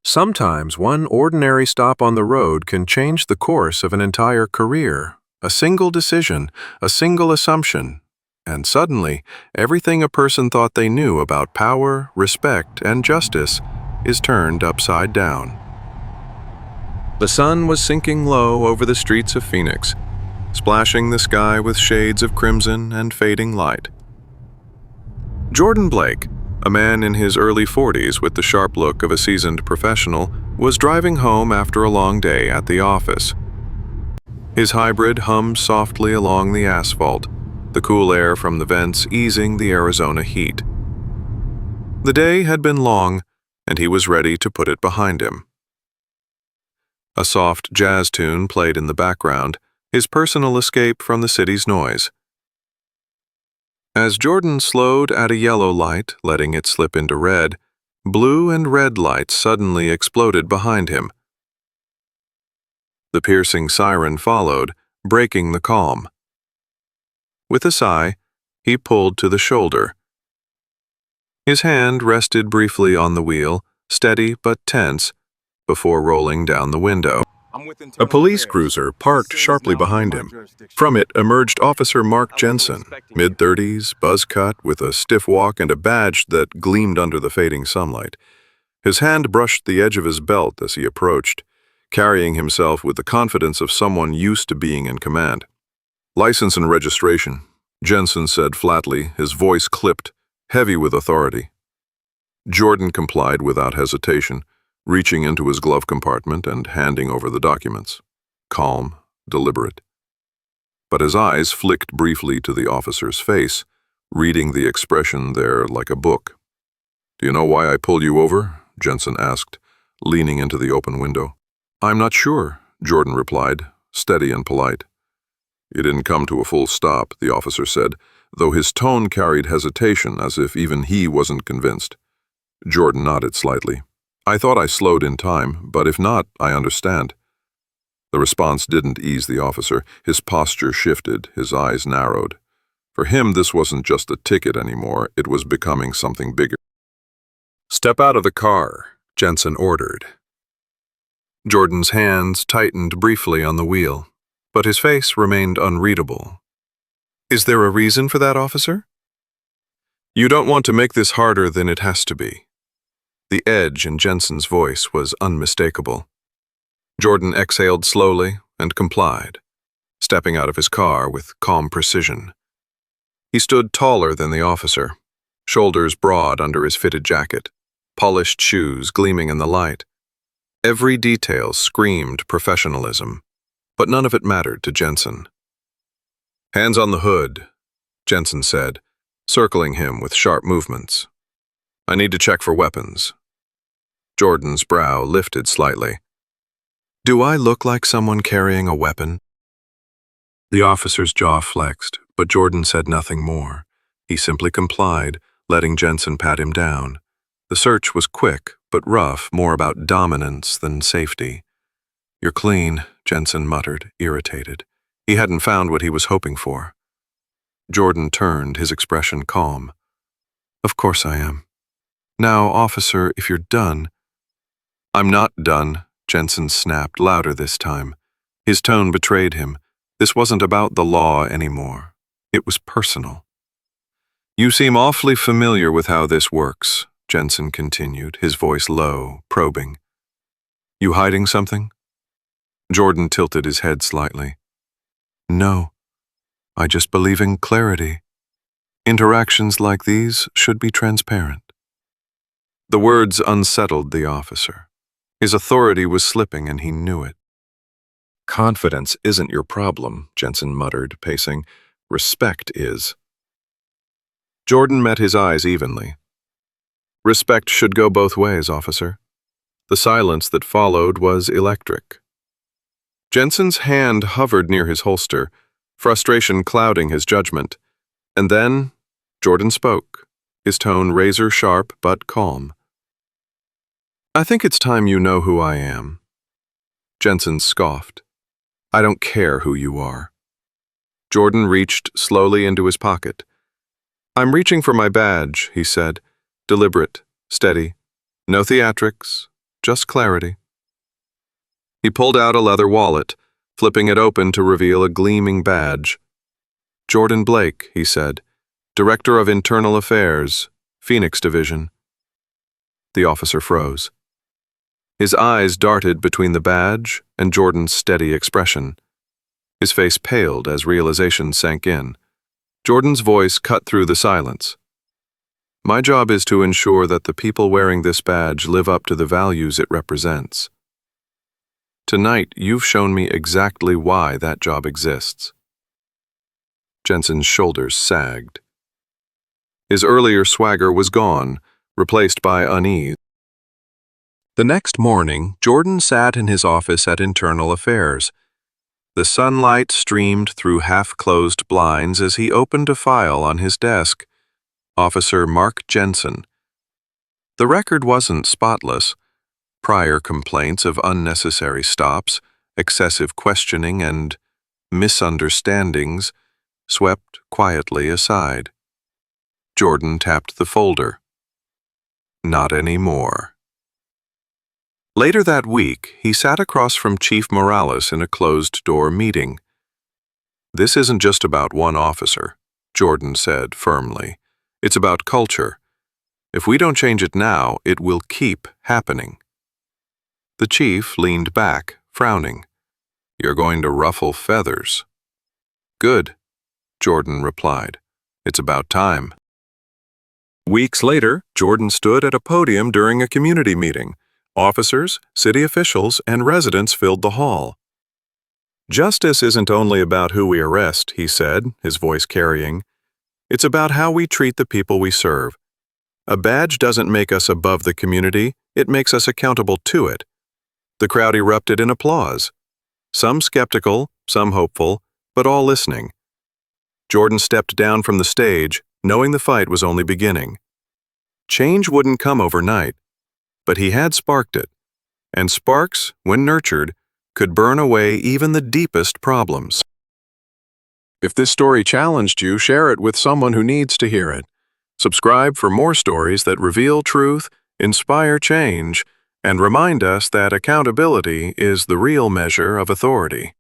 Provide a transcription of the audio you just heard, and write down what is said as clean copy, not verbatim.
Sometimes one ordinary stop on the road can change the course of an entire career. A single decision, a single assumption, and suddenly, everything a person thought they knew about power, respect, and justice is turned upside down. The sun was sinking low over the streets of Phoenix, splashing the sky with shades of crimson and fading light. Jordan Blake, a man in his early 40s with the sharp look of a seasoned professional, was driving home after a long day at the office. His hybrid hummed softly along the asphalt, the cool air from the vents easing the Arizona heat. The day had been long, and he was ready to put it behind him. A soft jazz tune played in the background, his personal escape from the city's noise. As Jordan slowed at a yellow light, letting it slip into red, blue and red lights suddenly exploded behind him. The piercing siren followed, breaking the calm. With a sigh, he pulled to the shoulder. His hand rested briefly on the wheel, steady but tense, before rolling down the window. A police cruiser parked sharply behind him. From it emerged Officer Mark Jensen, mid-30s, buzz-cut, with a stiff walk and a badge that gleamed under the fading sunlight. His hand brushed the edge of his belt as he approached, carrying himself with the confidence of someone used to being in command. "License and registration," Jensen said flatly, his voice clipped, heavy with authority. Jordan complied without hesitation, reaching into his glove compartment and handing over the documents. Calm, deliberate. But his eyes flicked briefly to the officer's face, reading the expression there like a book. "Do you know why I pulled you over?" Jensen asked, leaning into the open window. "I'm not sure," Jordan replied, steady and polite. "You didn't come to a full stop," the officer said, though his tone carried hesitation as if even he wasn't convinced. Jordan nodded slightly. "I thought I slowed in time, but if not, I understand." The response didn't ease the officer. His posture shifted, his eyes narrowed. For him, this wasn't just a ticket anymore, it was becoming something bigger. "Step out of the car," Jensen ordered. Jordan's hands tightened briefly on the wheel, but his face remained unreadable. "Is there a reason for that, officer?" "You don't want to make this harder than it has to be." The edge in Jensen's voice was unmistakable. Jordan exhaled slowly and complied, stepping out of his car with calm precision. He stood taller than the officer, shoulders broad under his fitted jacket, polished shoes gleaming in the light. Every detail screamed professionalism, but none of it mattered to Jensen. "Hands on the hood," Jensen said, circling him with sharp movements. "I need to check for weapons." Jordan's brow lifted slightly. "Do I look like someone carrying a weapon?" The officer's jaw flexed, but Jordan said nothing more. He simply complied, letting Jensen pat him down. The search was quick, but rough, more about dominance than safety. "You're clean," Jensen muttered, irritated. He hadn't found what he was hoping for. Jordan turned, his expression calm. "Of course I am. Now, officer, if you're done—" "I'm not done," Jensen snapped, louder this time. His tone betrayed him. This wasn't about the law anymore. It was personal. "You seem awfully familiar with how this works," Jensen continued, his voice low, probing. "You hiding something?" Jordan tilted his head slightly. "No. I just believe in clarity. Interactions like these should be transparent." The words unsettled the officer. His authority was slipping, and he knew it. "Confidence isn't your problem," Jensen muttered, pacing. "Respect is." Jordan met his eyes evenly. "Respect should go both ways, officer." The silence that followed was electric. Jensen's hand hovered near his holster, frustration clouding his judgment. And then, Jordan spoke, his tone razor-sharp but calm. "I think it's time you know who I am." Jensen scoffed. "I don't care who you are." Jordan reached slowly into his pocket. "I'm reaching for my badge," he said, deliberate, steady. "No theatrics, just clarity. He pulled out a leather wallet, flipping it open to reveal a gleaming badge. "Jordan Blake," he said, "Director of Internal Affairs, Phoenix Division." The officer froze. His eyes darted between the badge and Jordan's steady expression. His face paled as realization sank in. Jordan's voice cut through the silence. "My job is to ensure that the people wearing this badge live up to the values it represents. Tonight, you've shown me exactly why that job exists." Jensen's shoulders sagged. His earlier swagger was gone, replaced by unease. The next morning, Jordan sat in his office at Internal Affairs. The sunlight streamed through half-closed blinds as he opened a file on his desk. Officer Mark Jensen. The record wasn't spotless. Prior complaints of unnecessary stops, excessive questioning, and misunderstandings swept quietly aside. Jordan tapped the folder. Not anymore. Later that week, he sat across from Chief Morales in a closed-door meeting. "This isn't just about one officer," Jordan said firmly. "It's about culture. If we don't change it now, it will keep happening." The chief leaned back, frowning. "You're going to ruffle feathers." "Good," Jordan replied. "It's about time." Weeks later, Jordan stood at a podium during a community meeting. Officers, city officials, and residents filled the hall. "Justice isn't only about who we arrest," he said, his voice carrying. "It's about how we treat the people we serve. A badge doesn't make us above the community, it makes us accountable to it." The crowd erupted in applause. Some skeptical, some hopeful, but all listening. Jordan stepped down from the stage, knowing the fight was only beginning. Change wouldn't come overnight, but he had sparked it, and sparks, when nurtured, could burn away even the deepest problems. If this story challenged you, share it with someone who needs to hear it. Subscribe for more stories that reveal truth, inspire change, and remind us that accountability is the real measure of authority.